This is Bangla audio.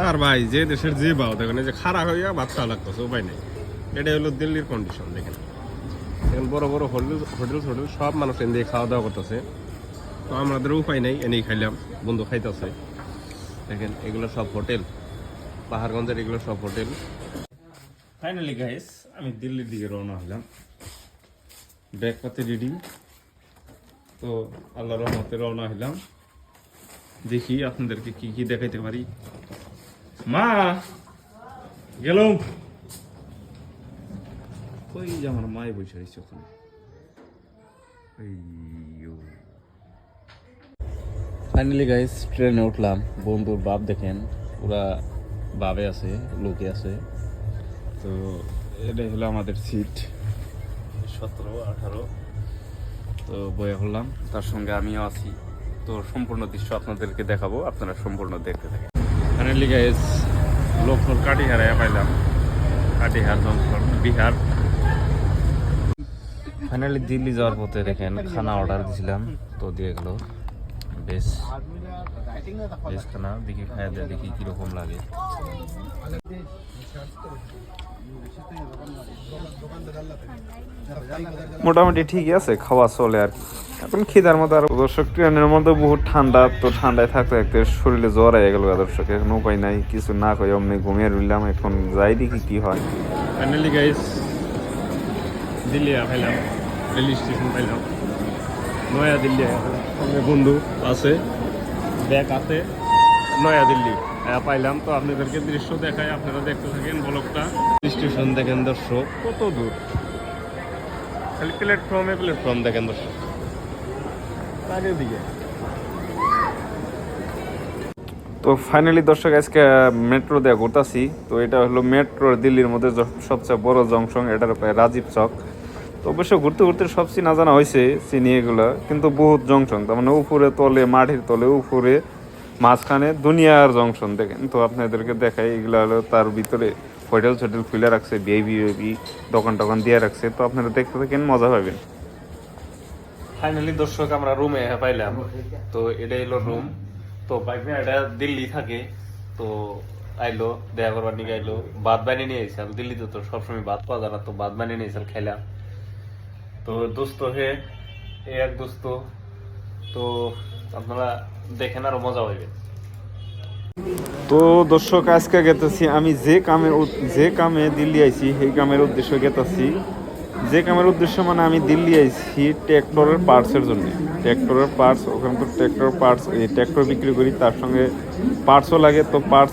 আর ভাই যে দেশের যে ভাও দেখেন যে খারাপ হইয়া ভাত খাওয়া লাগতেছে উপায় নেই। এটাই হলো দিল্লির কন্ডিশন। দেখেন এখন বড় বড় হোটেল হোটেল হোটেল সব মানুষ এনে দিয়ে খাওয়া দাওয়া করতেছে। তো আমাদের উপায় নেই, এনেই খাইলাম, বন্ধু খাইতেছে। দেখেন এগুলো সব হোটেল, পাহাড়গঞ্জের এগুলো সব হোটেল। ফাইনালি গাইস আমি দিল্লির দিকে রওনা হলাম, ব্যাগ পাতে রেডি। তো আল্লাহর রহমতে রওনা হলাম, দেখি আপনাদেরকে কি কি দেখাইতে পারি। মা গেলাম, ওই যে আমার মাই বসে রয়েছে ওখানে। ফাইনালি গাইস ট্রেনে উঠলাম, বন্ধুর বাপ দেখেন পুরা বাবে আছে, লোকে আছে। তো এটাই হলো আমাদের সিট 17-18। তো বয়ে হলাম, তার সঙ্গে আমিও আছি। তো সম্পূর্ণ দৃশ্য আপনাদেরকে দেখাবো, আপনারা সম্পূর্ণ দেখতে থাকেন। ফাইনালি গাইস লক্ষ্মণ কাটিহারে পাইলাম, কাটিহার জংশন বিহার। ফাইনালি দিল্লি যাওয়ার পথে দেখেন খানা অর্ডার দিয়েছিলাম, তো দিয়ে গেল। বেশ বেশ খানা, দেখি খাইয়া দেয়, দেখি কিরকম লাগে। মোটামুটি ঠিকই আছে, খাওয়া চলে আর কি। এখন খিদার মতো আর দর্শক ট্রেনের মধ্যে বহুত ঠান্ডা, তো ঠান্ডায় থাকতে থাকতে শরীরে জ্বর হয়ে গেল দর্শক। এখন উপায় নাই, কিছু না কই অমনি ঘুমিয়ে রইলাম। এখন যাই দেখি কি হয়। ফাইনালি গাইস দিল্লি পাইলাম, রেল স্টেশন পাইলাম, নয়া দিল্লি। সঙ্গে বন্ধু আছে, ব্যাগ আছে, নয়া দিল্লি পাইলাম। তো আপনাদেরকে দৃশ্য দেখায়, আপনারা দেখতে থাকেন ব্লগটা। স্টেশন দেখেন দর্শক কত দূর, খালি প্ল্যাটফর্মে প্ল্যাটফর্ম দেখেন দর্শক আগের দিকে। তো ফাইনালি দর্শক আজকে মেট্রো দিয়ে ঘুরতেছি। তো এটা হলো মেট্রো দিল্লির মধ্যে সবচেয়ে বড় জংশন, এটার উপায় রাজীব চক। তো অবশ্য ঘুরতে ঘুরতে সব চিনা জানা হয়েছে, চিনি এগুলো, কিন্তু বহুত জংশন, তার মানে উপরে তলে, মাটির তলে, উপরে, মাঝখানে দুনিয়ার জংশন দেখেন। তো আপনাদেরকে দেখাই, এগুলো হলো তার ভিতরে হোটেল ছোটেল খুলে রাখছে, ভিআইপি দোকান টোকান দিয়ে রাখছে। তো আপনারা দেখতে থাকেন, মজা পাবেন। ফাইনালি দর্শক আমরা রুমে পাইলাম। তো এটা হলো রুম। তো বাইক এটা দিল্লি থাকে, তো আইলো দেখা করবার নিয়ে আইলো, ভাত বানিয়ে নিয়ে এসেছিলাম। দিল্লিতে তো সবসময় ভাত পাওয়া যায় না, তো ভাত বানিয়ে নিয়ে এসেছিলাম, খাইলাম। তো দোস্ত হে এক দোস্ত, তো আপনারা দেখেন আরো মজা হইবে। তো দর্শক আজকে গেতেছি আমি যে কামে দিল্লি আইছি, সেই কামের উদ্দেশ্য গেতেছি। যে কামের উদ্দেশ্য মানে আমি দিল্লি আইছি ট্র্যাক্টরের পার্টসের জন্য। ট্র্যাক্টরের পার্টস, ওখানে তো ট্র্যাক্টর পার্টস, এই ট্র্যাক্টর বিক্রি করি, তার সঙ্গে পার্টসও লাগে। তো পার্টস